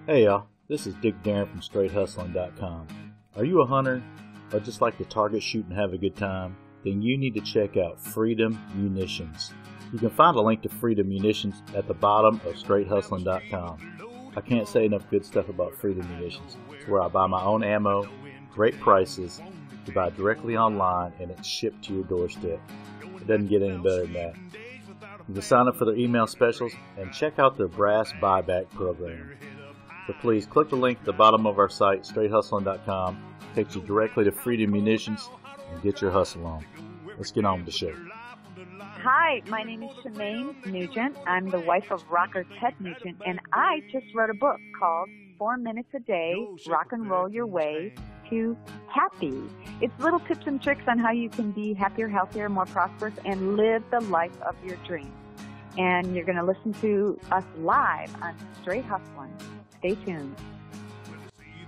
Hey y'all, this is Dick Darren from StraightHustling.com. Are you a hunter or just like to target shoot and have a good time? Then you need to check out Freedom Munitions. You can find a link to Freedom Munitions at the bottom of StraightHustling.com. I can't say enough good stuff about Freedom Munitions. It's where I buy my own ammo, great prices, you buy directly online, and it's shipped to your doorstep. It doesn't get any better than that. You can sign up for their email specials and check out their brass buyback program. So please click the link at the bottom of our site, StraightHustling.com. It takes you directly to Freedom Munitions and get your hustle on. Let's get on with the show. Hi, my name is Shemane Nugent. I'm the wife of rocker Ted Nugent, and I just wrote a book called 4 Minutes a Day, Rock and Roll Your Way to Happy. It's little tips and tricks on how you can be happier, healthier, more prosperous, and live the life of your dreams. And you're going to listen to us live on Straight Hustling. Stay tuned.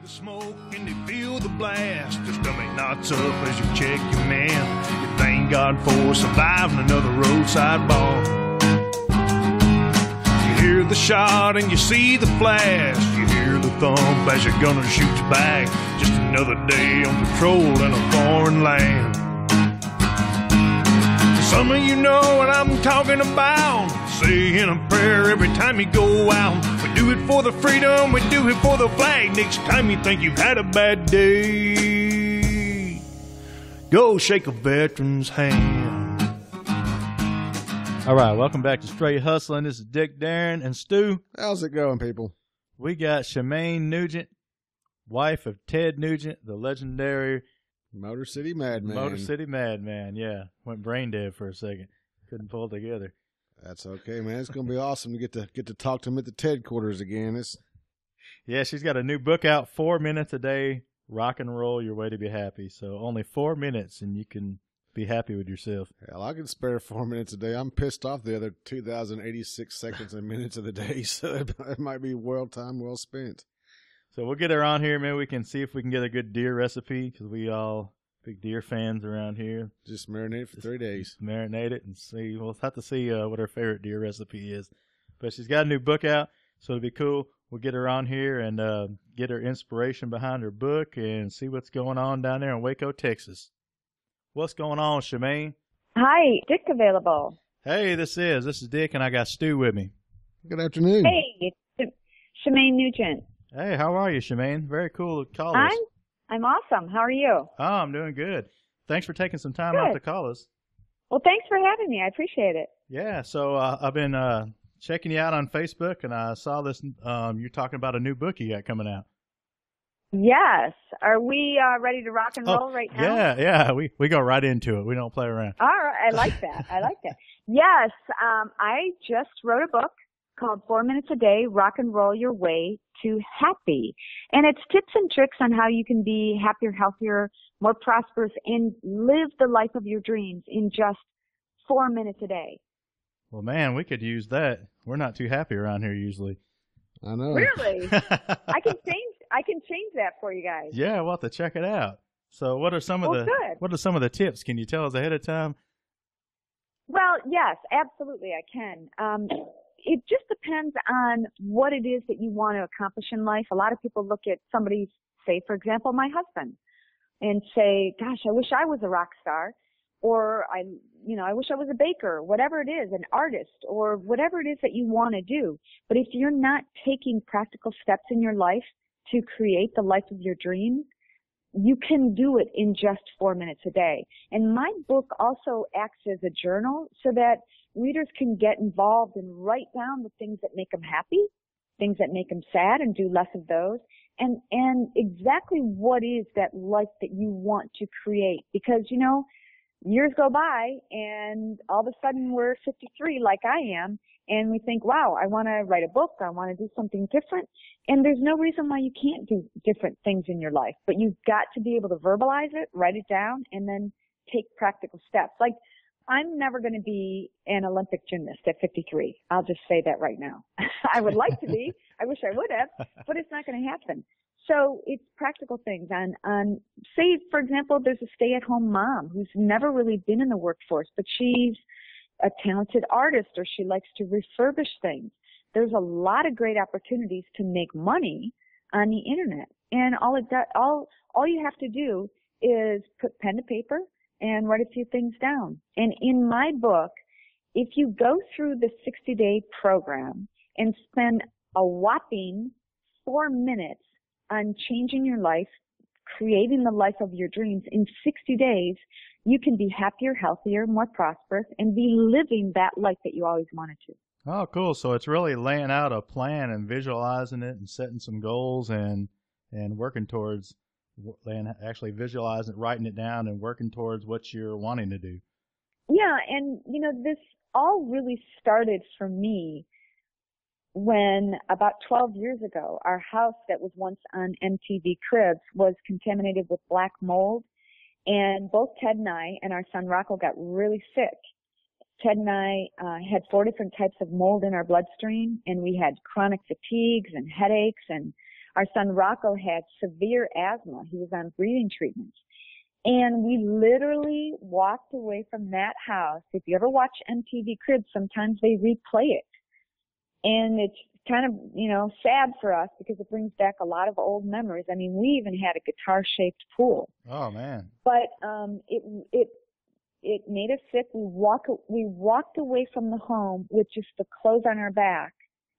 The smoke and you feel the blast. Your stomach knots up as you check your man. You thank God for surviving another roadside bomb. You hear the shot and you see the flash. You hear the thump as your gunner shoots back. Just another day on patrol in a foreign land. Some of you know what I'm talking about. Saying a prayer every time you go out. We do it for the freedom, we do it for the flag. Next time you think you've had a bad day, go shake a veteran's hand. All right, welcome back to Straight Hustling. This is Dick Darren and Stu. How's it going, people? We got Shemane Nugent, wife of Ted Nugent, the legendary Motor City Madman. Motor City Madman, yeah. Went brain dead for a second. Couldn't pull it together. That's okay, man. It's going to be awesome to get to talk to him at the Ted quarters again. Yeah, she's got a new book out, 4 minutes a day, rock and roll your way to be happy. So only 4 minutes and you can be happy with yourself. Hell, I can spare 4 minutes a day. I'm pissed off the other 2,086 seconds and minutes of the day, so it might be time well spent. So we'll get her on here, man. We can see if we can get a good deer recipe because we all big deer fans around here. Just marinate it for 3 days. Marinate it and see. We'll have to see what her favorite deer recipe is. But she's got a new book out, so it'll be cool. We'll get her on here and get her inspiration behind her book and see what's going on down there in Waco, Texas. What's going on, Shemane? Hi, Dick available. Hey, this is Dick, and I got Stu with me. Good afternoon. Hey, it's Shemane Nugent. Hey, how are you, Shemane? Very cool to call us. I'm awesome. How are you? Oh, I'm doing good. Thanks for taking some time out to call us. Well, thanks for having me. I appreciate it. Yeah, so I've been checking you out on Facebook, and I saw this. You're talking about a new book you got coming out. Yes. Are we ready to rock and roll right now? Yeah. We go right into it. We don't play around. All right. I like that. Yes. I just wrote a book called 4 Minutes a Day, Rock and Roll Your Way to Happy. And it's tips and tricks on how you can be happier, healthier, more prosperous, and live the life of your dreams in just 4 minutes a day. Well, man, we could use that. We're not too happy around here usually. I know. Really? I can change that for you guys. Yeah, we'll have to check it out. So what are some of the tips? Can you tell us ahead of time? Well, yes, absolutely I can. It just depends on what it is that you want to accomplish in life. A lot of people look at somebody, say, for example, my husband, and say, gosh, I wish I was a rock star, or I wish I was a baker, whatever it is, an artist, or whatever it is that you want to do. But if you're not taking practical steps in your life to create the life of your dreams, you can do it in just 4 minutes a day. And my book also acts as a journal so that readers can get involved and write down the things that make them happy, things that make them sad, and do less of those, and exactly what is that life that you want to create. Because, years go by and all of a sudden we're 53 like I am, and we think, wow, I want to write a book, I want to do something different. And there's no reason why you can't do different things in your life, but you've got to be able to verbalize it, write it down, and then take practical steps. Like, I'm never going to be an Olympic gymnast at 53. I'll just say that right now. I would like to be. I wish I would have, but it's not going to happen. So it's practical things on, say, for example, there's a stay-at-home mom who's never really been in the workforce, but she's a talented artist, or she likes to refurbish things. there's a lot of great opportunities to make money on the internet. And all you have to do is put pen to paper and write a few things down. And in my book, if you go through the 60-day program and spend a whopping 4 minutes on changing your life, creating the life of your dreams in 60 days, you can be happier, healthier, more prosperous, and be living that life that you always wanted to. Oh, cool. So it's really laying out a plan and visualizing it and setting some goals and working towards, and actually visualizing it, writing it down and working towards what you're wanting to do. Yeah, and this all really started for me when about 12 years ago, our house that was once on MTV Cribs was contaminated with black mold, and both Ted and I and our son Rocco got really sick. Ted and I had 4 different types of mold in our bloodstream, and we had chronic fatigues and headaches, and our son Rocco had severe asthma. He was on breathing treatments. And we literally walked away from that house. If you ever watch MTV Cribs, sometimes they replay it. And it's kind of, sad for us because it brings back a lot of old memories. I mean, we even had a guitar-shaped pool. Oh, man. But it made us sick. We walked away from the home with just the clothes on our back,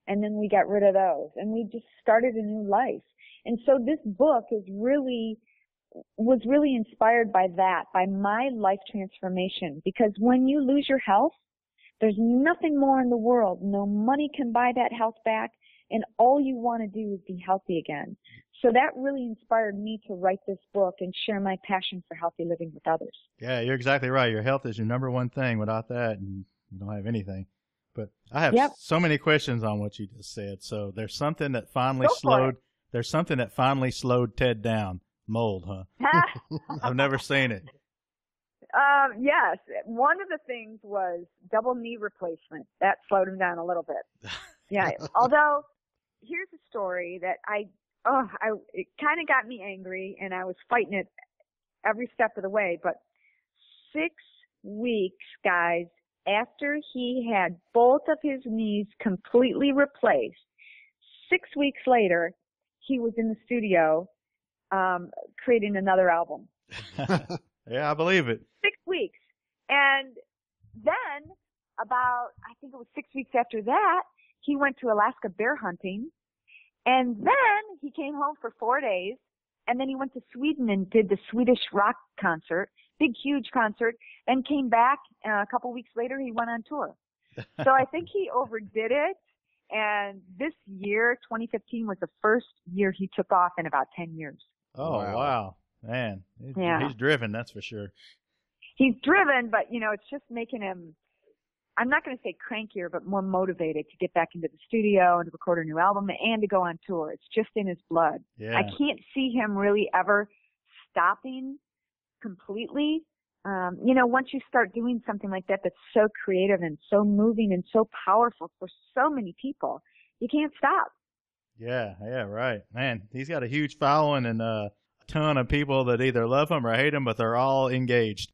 and then we got rid of those. And we just started a new life. And so this book was really inspired by that, by my life transformation. Because when you lose your health, there's nothing more in the world. No money can buy that health back, and all you want to do is be healthy again. So that really inspired me to write this book and share my passion for healthy living with others. Yeah, you're exactly right. Your health is your number one thing. Without that, you don't have anything. But I have so many questions on what you just said. So there's something that finally slowed Ted down. Mold, huh? I've never seen it. Yes. One of the things was double knee replacement. That slowed him down a little bit. Yeah. Although, here's a story that it kind of got me angry, and I was fighting it every step of the way. But 6 weeks, guys, after he had both of his knees completely replaced, 6 weeks later, he was in the studio creating another album. Yeah, I believe it. 6 weeks. And then I think it was 6 weeks after that, he went to Alaska bear hunting. And then he came home for 4 days. And then he went to Sweden and did the Swedish rock concert, big, huge concert. Then came back a couple weeks later, he went on tour. So I think he overdid it. And this year, 2015, was the first year he took off in about 10 years. Oh, wow. Man, he's driven, that's for sure. He's driven, but, it's just making him, I'm not going to say crankier, but more motivated to get back into the studio and to record a new album and to go on tour. It's just in his blood. Yeah. I can't see him really ever stopping completely. Once you start doing something like that that's so creative and so moving and so powerful for so many people, you can't stop. Yeah, right. Man, he's got a huge following and a ton of people that either love him or hate him, but they're all engaged.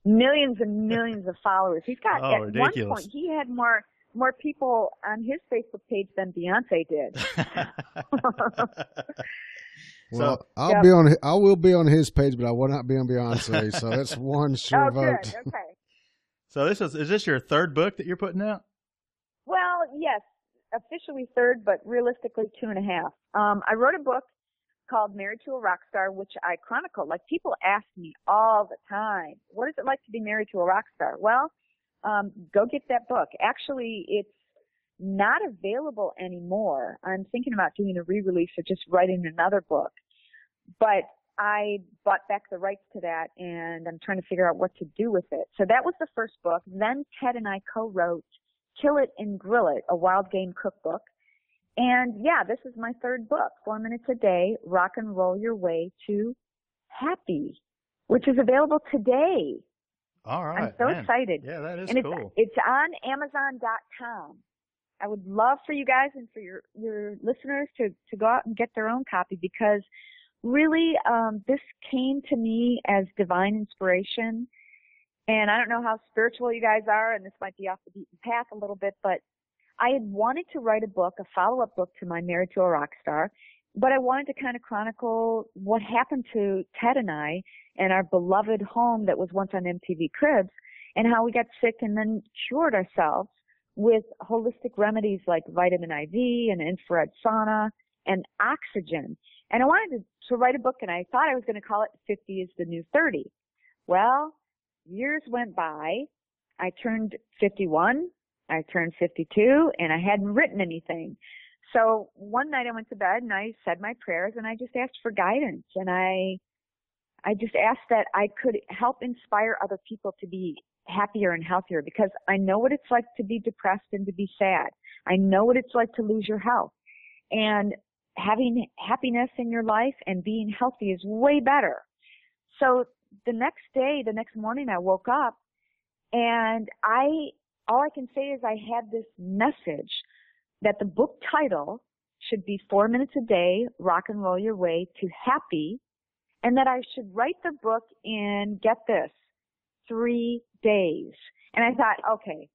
Millions and millions of followers. He's got, at ridiculous. one point, he had more people on his Facebook page than Beyonce did. Well, I will be on his page, but I will not be on Beyonce. So that's one sure vote. Good. Okay. So is this your third book that you're putting out? Well, yes, officially third, but realistically 2.5. I wrote a book called Married to a Rock Star, which I chronicle. Like, people ask me all the time, what is it like to be married to a rock star? Well, go get that book. Actually, it's not available anymore. I'm thinking about doing a re-release or just writing another book. But I bought back the rights to that, and I'm trying to figure out what to do with it. So that was the first book. Then Ted and I co-wrote Kill It and Grill It, a wild game cookbook. And yeah, this is my third book, 4 Minutes a Day, Rock and Roll Your Way to Happy, which is available today. All right. I'm so excited. Yeah, that is and cool. It's on Amazon.com. I would love for you guys and for your listeners to go out and get their own copy, because really this came to me as divine inspiration. And I don't know how spiritual you guys are, and this might be off the beaten path a little bit, but I had wanted to write a book, a follow-up book to my Married to a Rock Star, but I wanted to kind of chronicle what happened to Ted and I and our beloved home that was once on MTV Cribs, and how we got sick and then cured ourselves with holistic remedies like vitamin IV and infrared sauna and oxygen. And I wanted to write a book, and I thought I was going to call it 50 is the New 30. Well, years went by. I turned 51. I turned 52, and I hadn't written anything. So one night I went to bed, and I said my prayers, and I just asked for guidance. And I just asked that I could help inspire other people to be happier and healthier, because I know what it's like to be depressed and to be sad. I know what it's like to lose your health. And having happiness in your life and being healthy is way better. So the next morning I woke up, and all I can say is I had this message that the book title should be 4 minutes a day, rock and roll your way to happy, and that I should write the book in, get this, 3 days. And I thought, okay,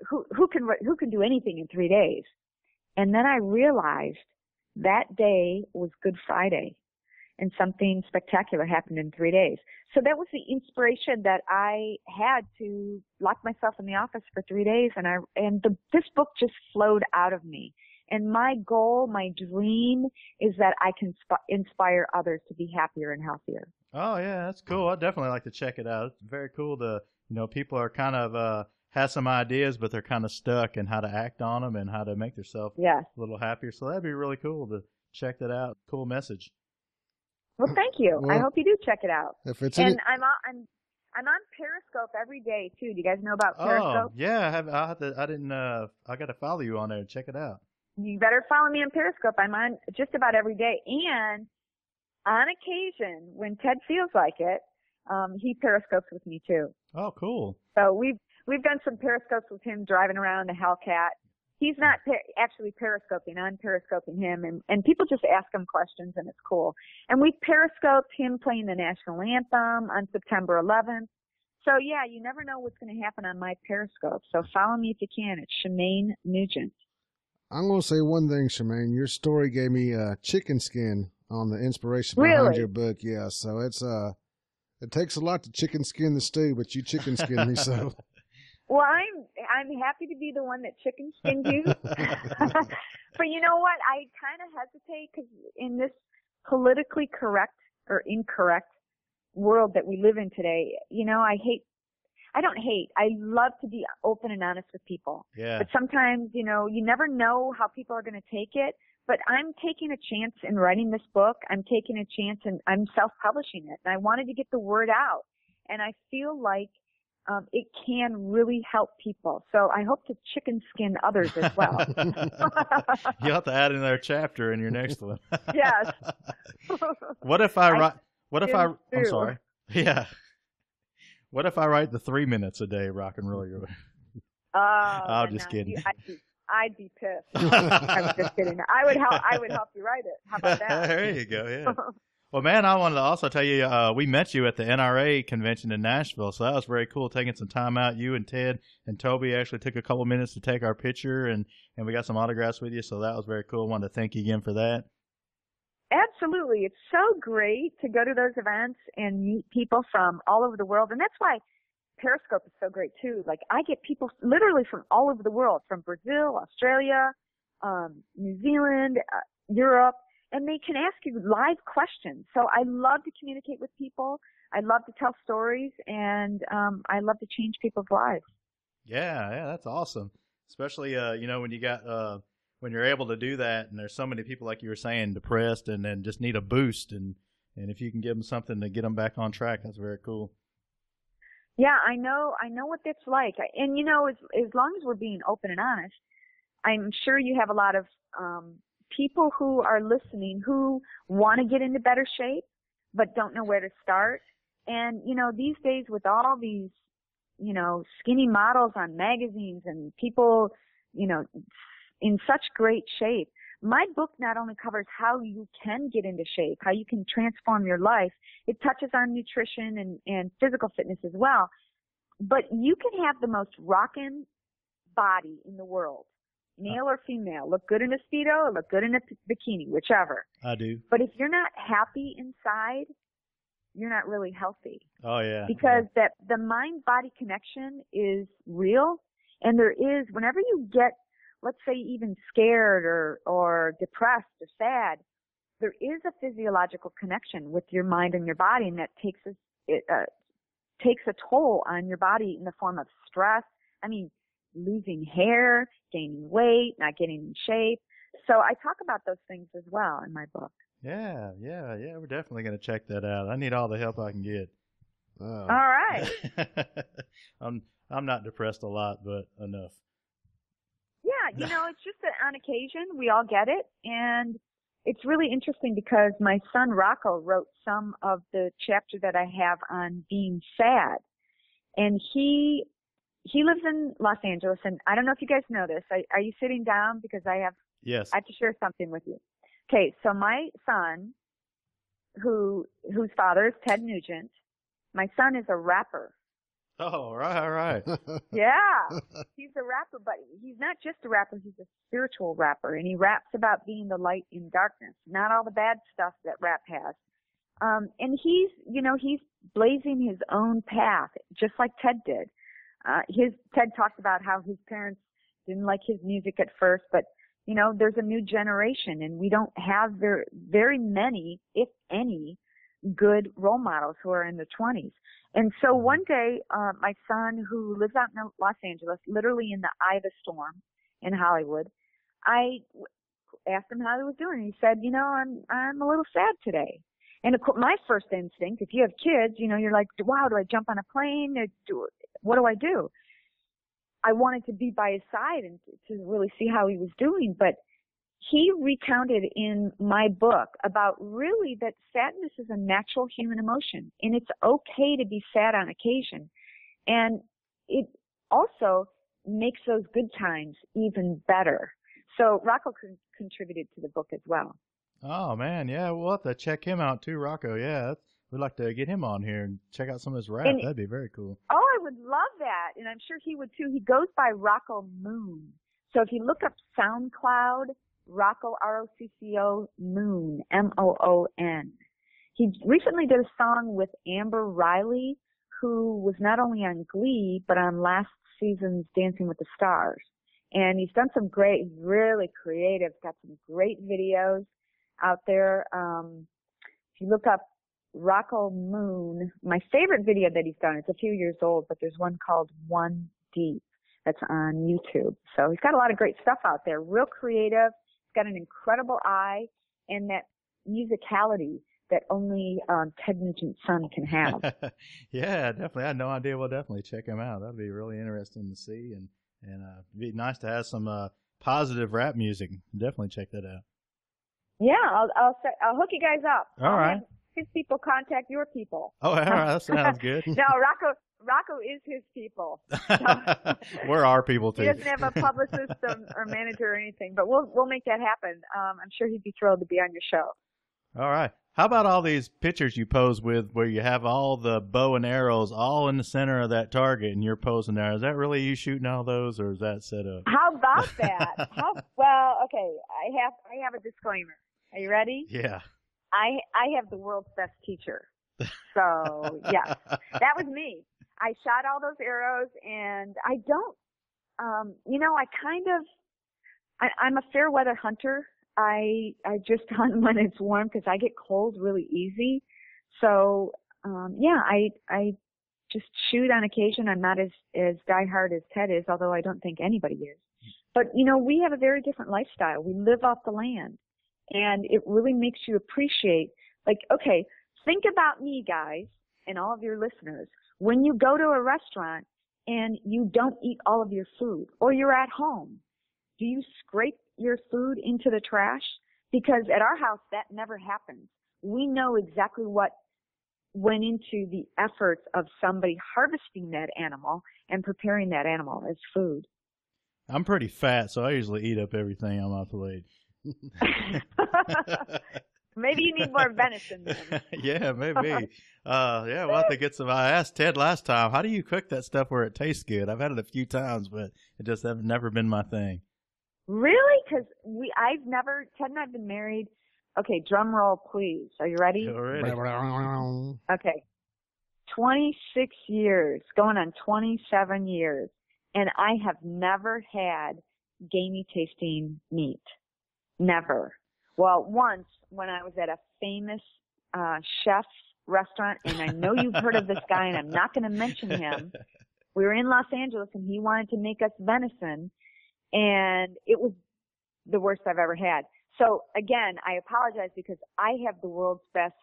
who can do anything in 3 days? And then I realized that day was Good Friday, and something spectacular happened in 3 days. So that was the inspiration that I had to lock myself in the office for 3 days, and this book just flowed out of me. And my goal, my dream, is that I can inspire others to be happier and healthier. Oh yeah, that's cool. I'd definitely like to check it out. It's very cool to, people are kind of have some ideas, but they're kind of stuck in how to act on them and how to make themselves a little happier. So that'd be really cool to check that out. Cool message. Well, thank you. Well, I hope you do check it out. If it's and I'm on Periscope every day too. Do you guys know about Periscope? Oh yeah, I got to follow you on there and check it out. You better follow me on Periscope. I'm on just about every day, and on occasion, when Ted feels like it, he periscopes with me too. Oh, cool. So we've done some periscopes with him driving around the Hellcat. He's not actually periscoping. I'm periscoping him, and people just ask him questions, and it's cool. And we periscoped him playing the national anthem on September 11th. So yeah, you never know what's going to happen on my Periscope. So follow me if you can. It's Shemane Nugent. I'm going to say one thing, Shemane. Your story gave me chicken skin on the inspiration behind your book. Yeah, so it takes a lot to chicken skin the stew, but you chicken skin me so. Well, I'm happy to be the one that chicken skinned you. But you know what? I kind of hesitate because in this politically correct or incorrect world that we live in today, I love to be open and honest with people. Yeah. But sometimes, you never know how people are going to take it. But I'm taking a chance in writing this book. I'm taking a chance, and I'm self-publishing it. And I wanted to get the word out. And I feel like it can really help people. So I hope to chicken skin others as well. You'll have to add another chapter in your next one. Yes. I'm sorry. Yeah. What if I write the 3 minutes a day rock and roll your way? I'm just kidding. I'd be pissed. I'm just kidding. I would help you write it. How about that? There you go. Yeah. Well, man, I wanted to also tell you, we met you at the NRA convention in Nashville, so that was very cool, taking some time out. You and Ted and Toby actually took a couple minutes to take our picture, and we got some autographs with you, so that was very cool. I wanted to thank you again for that. Absolutely. It's so great to go to those events and meet people from all over the world, and that's why Periscope is so great too. Like, I get people literally from all over the world, from Brazil, Australia, New Zealand, Europe, and they can ask you live questions. So I love to communicate with people. I love to tell stories, and I love to change people's lives. Yeah, that's awesome. Especially, when you got when you're able to do that, and there's so many people, like you were saying, depressed and then just need a boost, and if you can give them something to get them back on track, that's very cool. Yeah, I know what that's like. And as long as we're being open and honest, I'm sure you have a lot of people who are listening who want to get into better shape but don't know where to start. And these days with all these skinny models on magazines and people in such great shape, my book not only covers how you can get into shape, how you can transform your life, it touches on nutrition and physical fitness as well. But you can have the most rockin' body in the world. male or female. Look good in a Speedo or look good in a bikini, whichever. I do. But if you're not happy inside, you're not really healthy. Oh, yeah. Because that the mind-body connection is real. And there is, whenever you get, let's say, even scared or depressed or sad, there is a physiological connection with your mind and your body, and that takes a toll on your body in the form of stress. I mean, losing hair, gaining weight, not getting in shape. So I talk about those things as well in my book. Yeah. We're definitely going to check that out. I need all the help I can get. All right. I'm not depressed a lot, but enough. Yeah, it's just that on occasion we all get it, and it's really interesting because my son Rocco wrote some of the chapter that I have on being sad, and he lives in Los Angeles, and I don't know if you guys know this. Are you sitting down? Because Yes. I have to share something with you. Okay, so my son, whose father is Ted Nugent, my son is a rapper. Oh, all right. Yeah, he's a rapper, but he's not just a rapper, he's a spiritual rapper, and he raps about being the light in darkness, not all the bad stuff that rap has. And he's blazing his own path, just like Ted did. Ted talked about how his parents didn't like his music at first, but there's a new generation, and we don't have very many, if any, good role models who are in their 20s. And so one day, my son, who lives out in Los Angeles, literally in the eye of the storm in Hollywood, I asked him how he was doing. He said, I'm a little sad today. And of course, my first instinct, if you have kids, you're like, wow, do I jump on a plane? What do I do? I wanted to be by his side and to really see how he was doing. But he recounted in my book about really that sadness is a natural human emotion, and it's okay to be sad on occasion. And it also makes those good times even better. So Rocco contributed to the book as well. Oh, man, yeah, we'll have to check him out too, Rocco. Yeah, we'd like to get him on here and check out some of his rap. That'd be very cool. Oh, I would love that, and I'm sure he would too. He goes by Rocco Moon. So if you look up SoundCloud, Rocco, R-O-C-C-O, Moon, M-O-O-N. He recently did a song with Amber Riley, who was not only on Glee, but on last season's Dancing with the Stars. And he's done some great, really creative, got some great videos out there. If you look up Rocco Moon, my favorite video that he's done, it's a few years old, but there's one called One Deep that's on YouTube. So he's got a lot of great stuff out there, real creative. Got an incredible eye and that musicality that only Ted Nugent's son can have. Yeah, definitely. I had no idea. We'll definitely check him out. That'd be really interesting to see, and it'd be nice to have some positive rap music. Definitely check that out. Yeah, I'll hook you guys up. All right. His people contact your people. Oh, all right. That sounds good. No, Rocco is his people. We're our people too. He doesn't have a publicist or manager or anything, but we'll make that happen. I'm sure he'd be thrilled to be on your show. All right. How about all these pictures you pose with where you have all the bow and arrows all in the center of that target and you're posing there? Is that really you shooting all those, or is that set up? How about that? Well, okay, I have a disclaimer. Are you ready? Yeah. I have the world's best teacher. So, yes, that was me. I shot all those arrows, and I don't, I'm a fair weather hunter. I just hunt when it's warm because I get cold really easy. So, I just shoot on occasion. I'm not as diehard as Ted is, although I don't think anybody is. But, we have a very different lifestyle. We live off the land, and it really makes you appreciate, okay, think about me, guys, and all of your listeners. When you go to a restaurant and you don't eat all of your food, or you're at home, do you scrape your food into the trash? Because at our house, that never happens. We know exactly what went into the efforts of somebody harvesting that animal and preparing that animal as food. I'm pretty fat, so I usually eat up everything on my plate. Maybe you need more venison then. Yeah, maybe. We'll have to get some. I asked Ted last time, how do you cook that stuff where it tastes good? I've had it a few times, but it just has never been my thing. Really? Because Ted and I've been married. Okay, drum roll, please. Are you ready? Already. Okay. 26 years, going on 27 years, and I have never had gamey tasting meat. Never. Well, once when I was at a famous chef's restaurant, and I know you've heard of this guy, and I'm not going to mention him. We were in Los Angeles, and he wanted to make us venison, and it was the worst I've ever had. So, again, I apologize because I have the world's best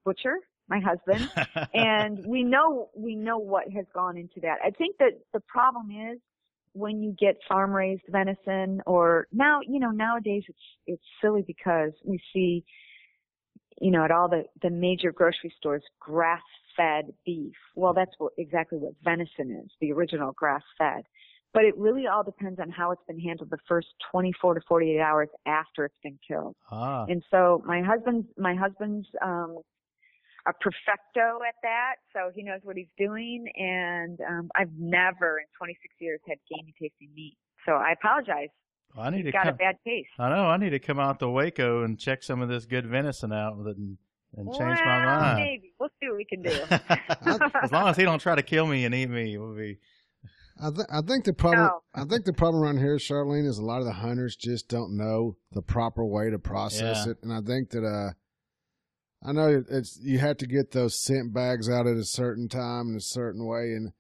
butcher, my husband, and we know what has gone into that. I think that the problem is when you get farm-raised venison, or nowadays it's silly because we see, at all the major grocery stores, grass-fed beef. Well, that's exactly what venison is, the original grass-fed. But it really all depends on how it's been handled the first 24 to 48 hours after it's been killed. Ah. And so my husband's a perfecto at that, so he knows what he's doing. And I've never in 26 years had gamey tasting meat. So I apologize. Well, He's got a bad taste. I know. I need to come out to Waco and check some of this good venison out and change my mind. Maybe. We'll see what we can do. As long as he don't try to kill me and eat me, we'll be. I think the problem around here, Charlene, is a lot of the hunters just don't know the proper way to process it, and I think that I know you have to get those scent bags out at a certain time in a certain way, and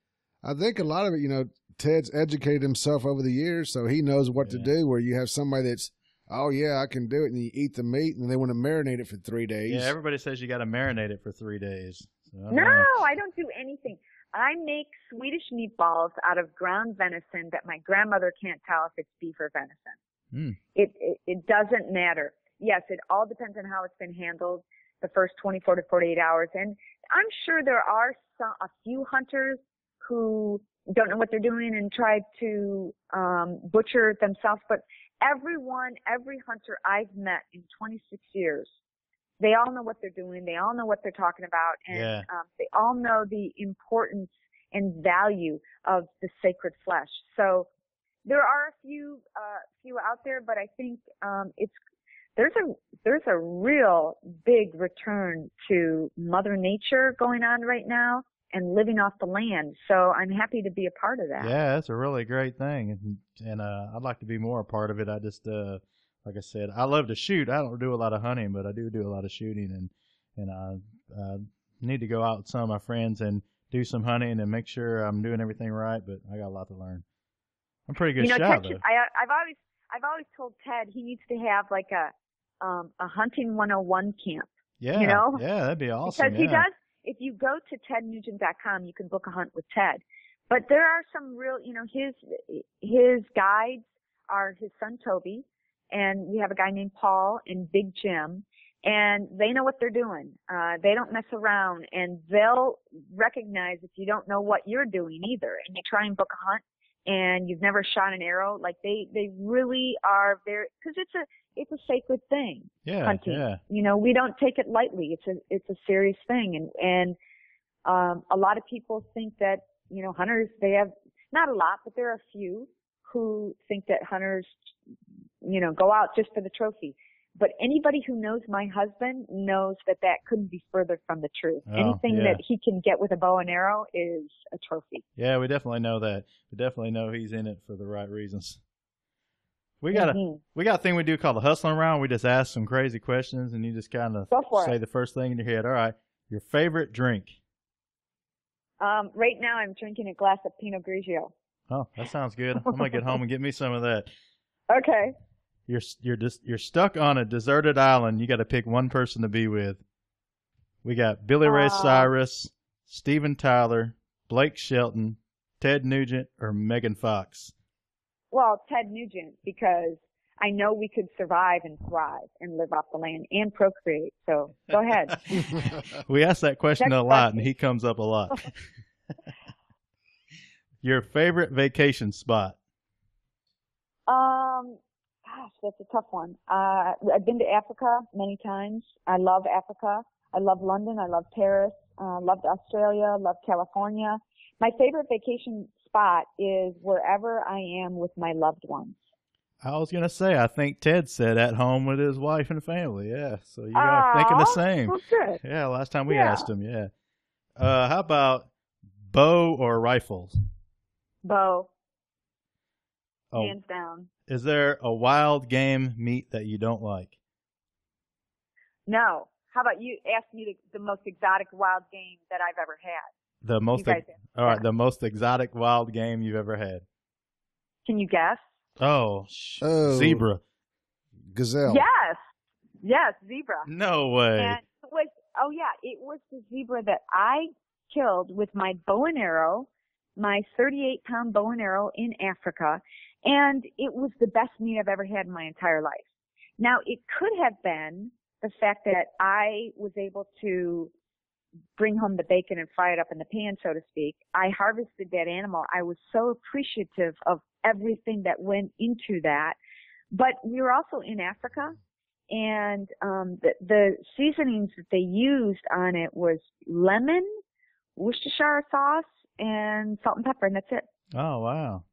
I think a lot of it, Ted's educated himself over the years, so he knows what to do. Where you have somebody that's, oh yeah, I can do it, and you eat the meat, and they want to marinate it for 3 days. Yeah, everybody says you got to marinate it for 3 days. So I don't do anything. I make Swedish meatballs out of ground venison that my grandmother can't tell if it's beef or venison. It doesn't matter. Yes, it all depends on how it's been handled the first 24 to 48 hours. And I'm sure there are a few hunters who don't know what they're doing and try to butcher it themselves. But every hunter I've met in 26 years, they all know what they're doing. They all know what they're talking about. And they all know the importance and value of the sacred flesh. So there are a few out there, but I think there's a real big return to Mother Nature going on right now and living off the land. So I'm happy to be a part of that. Yeah, that's a really great thing. And I'd like to be more a part of it. I just, like I said, I love to shoot. I don't do a lot of hunting, but I do a lot of shooting, and I need to go out with some of my friends and do some hunting and make sure I'm doing everything right. But I got a lot to learn. I'm a pretty good shot, Ted, though. I've always told Ted he needs to have like a hunting 101 camp. Yeah, yeah, that'd be awesome. Because he does. If you go to tednugent.com, you can book a hunt with Ted. But there are some real, his guides are his son Toby. And we have a guy named Paul and Big Jim, and they know what they're doing. They don't mess around, and they'll recognize if you don't know what you're doing either, and you try and book a hunt, and you've never shot an arrow. Like they really are very, because it's a sacred thing. Yeah, hunting. Yeah. We don't take it lightly. It's a serious thing, and a lot of people think that hunters, they have, not a lot, but there are a few who think that hunters go out just for the trophy. But anybody who knows my husband knows that couldn't be further from the truth. Anything that he can get with a bow and arrow is a trophy. Yeah, we definitely know that. We definitely know he's in it for the right reasons. We got a thing we do called the hustling round. We just ask some crazy questions, and you just kind of say the first thing in your head. All right, your favorite drink? Right now I'm drinking a glass of Pinot Grigio. Oh, that sounds good. I'm gonna get home and get me some of that. Okay. You're stuck on a deserted island. You got to pick one person to be with. We got Billy Ray Cyrus, Steven Tyler, Blake Shelton, Ted Nugent, or Megan Fox. Well, Ted Nugent, because I know we could survive and thrive and live off the land and procreate. So go ahead. We ask that question a lot, and he comes up a lot. Your favorite vacation spot? Gosh, that's a tough one. I've been to Africa many times. I love Africa. I love London. I love Paris. Loved Australia. Loved California. My favorite vacation spot is wherever I am with my loved ones. I was going to say, I think Ted said at home with his wife and family. Yeah. So you guys are thinking the same. Well, good. Yeah. Last time we asked him. Yeah. How about bow or rifles? Bow. Oh. Hands down. Is there a wild game meat that you don't like? No. How about you ask me the most exotic wild game that I've ever had? The most, all right, the most exotic wild game you've ever had. Can you guess? Zebra. Gazelle. Yes, zebra. No way. And it was the zebra that I killed with my bow and arrow, my 38-pound bow and arrow in Africa, and it was the best meat I've ever had in my entire life. Now, it could have been the fact that I was able to bring home the bacon and fry it up in the pan, so to speak. I harvested that animal. I was so appreciative of everything that went into that. But we were also in Africa, and the seasonings that they used on it was lemon, Worcestershire sauce, and salt and pepper, and that's it. Oh, wow.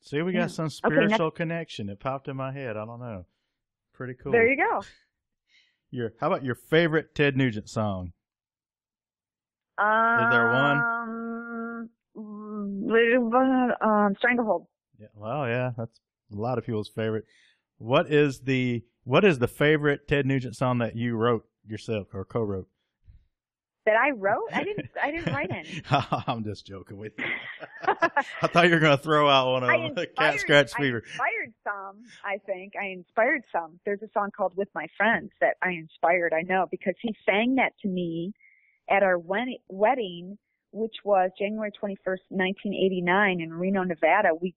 See, we got some spiritual connection. It popped in my head. I don't know. Pretty cool. There you go. How about your favorite Ted Nugent song? Is there one? Stranglehold. Yeah, well, yeah, that's a lot of people's favorite. What is the favorite Ted Nugent song that you wrote yourself or co-wrote? That I wrote? I didn't write any. I'm just joking with you. I thought you were going to throw out one of Cat Scratch Fever. I inspired some. There's a song called With My Friends that I inspired, I know, because he sang that to me at our wedding, which was January 21st, 1989 in Reno, Nevada. We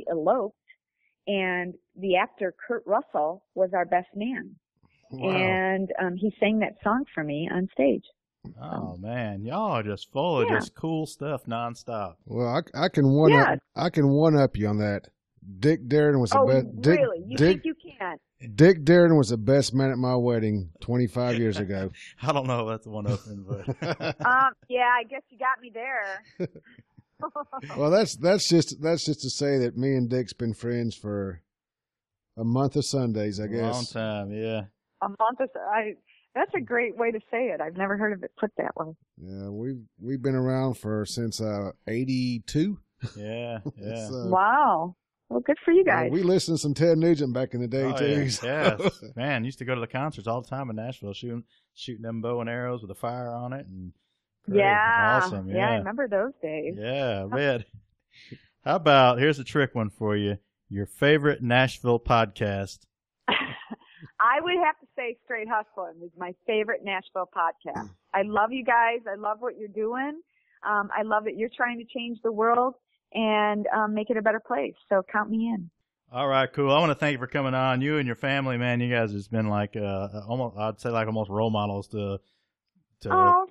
eloped, and the actor Kurt Russell was our best man. Wow. And he sang that song for me on stage. Oh man, y'all are just full of just cool stuff nonstop. Well, I can one up you on that. Dick Darren was the best. Really? You think you can? Dick Darren was the best man at my wedding 25 years ago. I don't know if that's one upping, but yeah, I guess you got me there. Well, that's just to say that me and Dick's been friends for a month of Sundays, I guess. A long time, yeah. A month of that's a great way to say it. I've never heard of it put that way. Yeah, we've been around since 82. Yeah. Wow. Well, good for you guys. We listened to some Ted Nugent back in the day, too. Yeah. So. Yes. Man, used to go to the concerts all the time in Nashville, shooting them bow and arrows with a fire on it. And great. Yeah. Awesome. Yeah, I remember those days. Yeah, I bet. How about, here's a trick one for you, your favorite Nashville podcast? I would have to say Straight Hustlin' is my favorite Nashville podcast. I love you guys. I love what you're doing. I love that you're trying to change the world and make it a better place. So count me in. All right, cool. I want to thank you for coming on. You and your family, man, you guys have been like almost role models to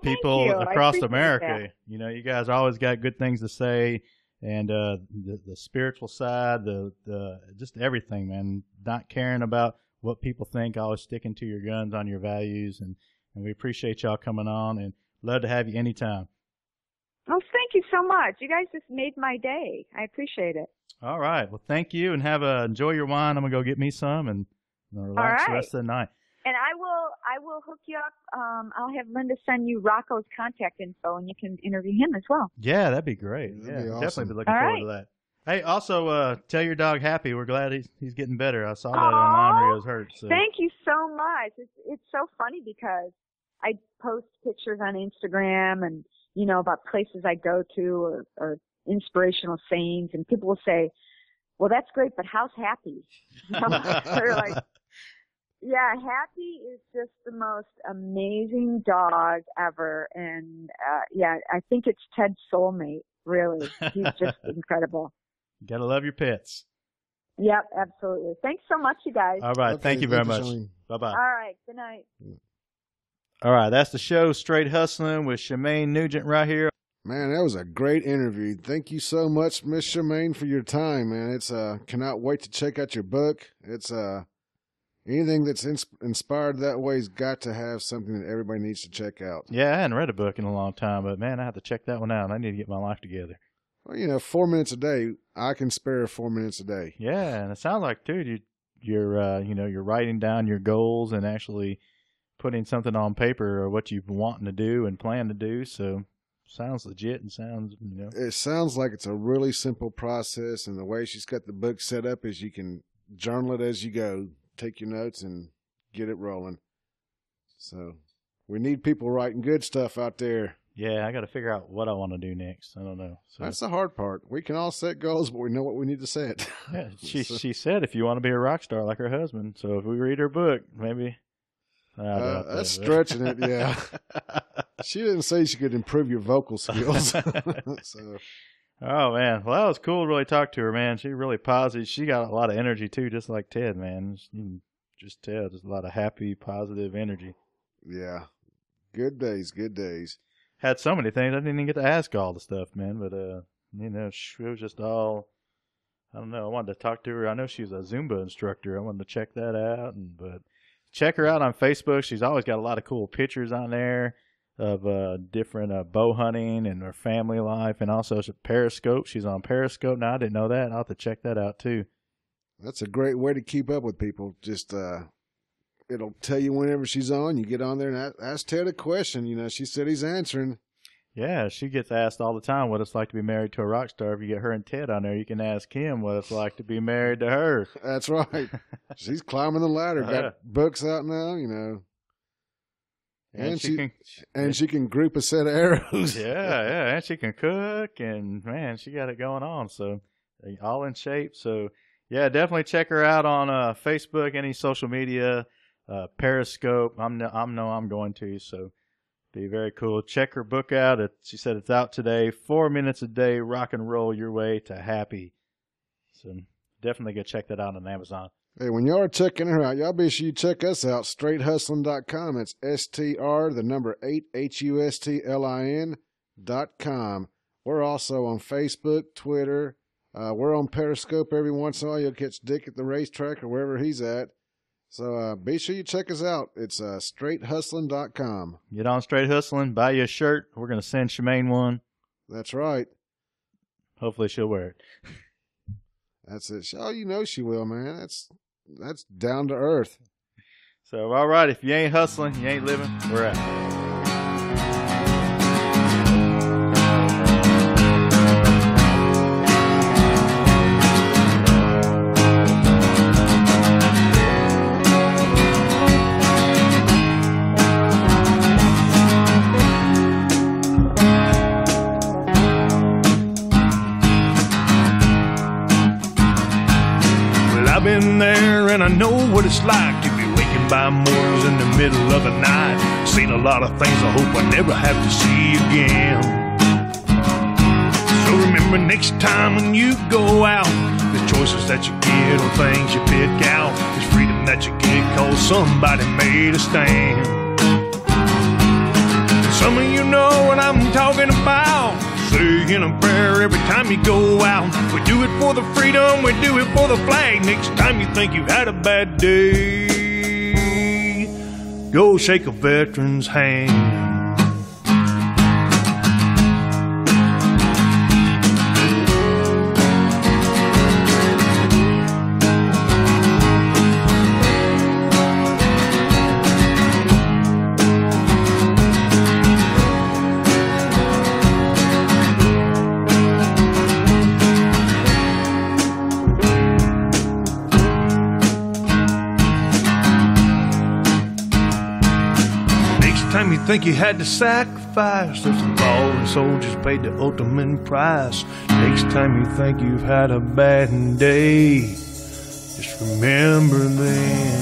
people across America. That. You know, you guys always got good things to say, and the spiritual side, the just everything, man. Not caring about what people think, always sticking to your guns on your values, and we appreciate y'all coming on, and love to have you anytime. Oh, thank you so much. You guys just made my day. I appreciate it. All right. Well, thank you, and enjoy your wine. I'm gonna go get me some and relax the rest of the night. And I will hook you up. I'll have Linda send you Rocco's contact info, and you can interview him as well. Yeah, that'd be great. That'd be awesome. Definitely be looking forward to that. Hey, also, tell your dog Happy we're glad he's getting better. I saw that online where he was hurt. So. Thank you so much. It's so funny because I post pictures on Instagram and, about places I go to or inspirational sayings, and people will say, well, that's great, but how's Happy? They're like, yeah, Happy is just the most amazing dog ever. And, I think it's Ted's soulmate, really. He's just incredible. You gotta love your pets. Yep, absolutely. Thanks so much, you guys. All right. Okay, thank you very much. Shemane. Bye-bye. All right. Good night. All right. That's the show, Straight Hustling with Shemane Nugent right here. Man, that was a great interview. Thank you so much, Miss Shemane, for your time, man. It's cannot wait to check out your book. It's anything that's inspired that way's got to have something that everybody needs to check out. Yeah, I hadn't read a book in a long time, but man, I have to check that one out. I need to get my life together. Well, 4 minutes a day. I can spare 4 minutes a day. Yeah, and it sounds like, dude, you're writing down your goals and actually putting something on paper or what you've wanting to do and plan to do. So sounds legit and sounds, It sounds like it's a really simple process, and the way she's got the book set up is you can journal it as you go, take your notes, and get it rolling. So we need people writing good stuff out there. Yeah, I got to figure out what I want to do next. I don't know. So, that's the hard part. We can all set goals, but we know what we need to set. Yeah, she said if you want to be a rock star like her husband. So if we read her book, maybe. That's stretching it, yeah. She didn't say she could improve your vocal skills. So. Oh, man. Well, that was cool to really talk to her, man. She really positive. She got a lot of energy, too, just like Ted, man. You can just tell. Just a lot of happy, positive energy. Yeah. Good days, good days. Had so many things. I didn't even get to ask all the stuff, man. But, it was just all, I don't know. I wanted to talk to her. I know she was a Zumba instructor. I wanted to check that out. But check her out on Facebook. She's always got a lot of cool pictures on there of different bow hunting and her family life. And also Periscope. She's on Periscope now. I didn't know that. I'll have to check that out, too. That's a great way to keep up with people. Just it'll tell you whenever she's on. You get on there and ask Ted a question. She said he's answering. Yeah, she gets asked all the time what it's like to be married to a rock star. If you get her and Ted on there, you can ask him what it's like to be married to her. That's right. She's climbing the ladder. Got books out now, And she can group a set of arrows. Yeah, and she can cook, and man, she got it going on. So all in shape. So yeah, definitely check her out on Facebook, any social media, Periscope. I'm going to. So be very cool. Check her book out. She said it's out today. 4 minutes a day, rock and roll your way to happy. So definitely go check that out on Amazon. Hey, when y'all are checking her out, y'all be sure you check us out, straighthustlin.com. It's STR, the number 8, HUSTLIN.com. We're also on Facebook, Twitter. We're on Periscope every once in a while. You'll catch Dick at the racetrack or wherever he's at. So be sure you check us out. It's straighthustlin.com. Get on Straight Hustlin', buy you a shirt. We're going to send Shemane one. That's right. Hopefully she'll wear it. That's it. Oh, she will, man. That's down to earth. So, all right, if you ain't hustling, you ain't living. We're out. I've been there and I know what it's like to be waking by mornings in the middle of the night. Seen a lot of things I hope I never have to see again. So remember next time when you go out, the choices that you get or things you pick out is freedom that you get cause somebody made a stand. Some of you know what I'm talking about. Saying a prayer every time you go out. We do it for the freedom, we do it for the flag. Next time you think you've had a bad day, go shake a veteran's hand. Time you think you had to sacrifice, there's some fallen soldiers paid the ultimate price. Next time you think you've had a bad day, just remember them.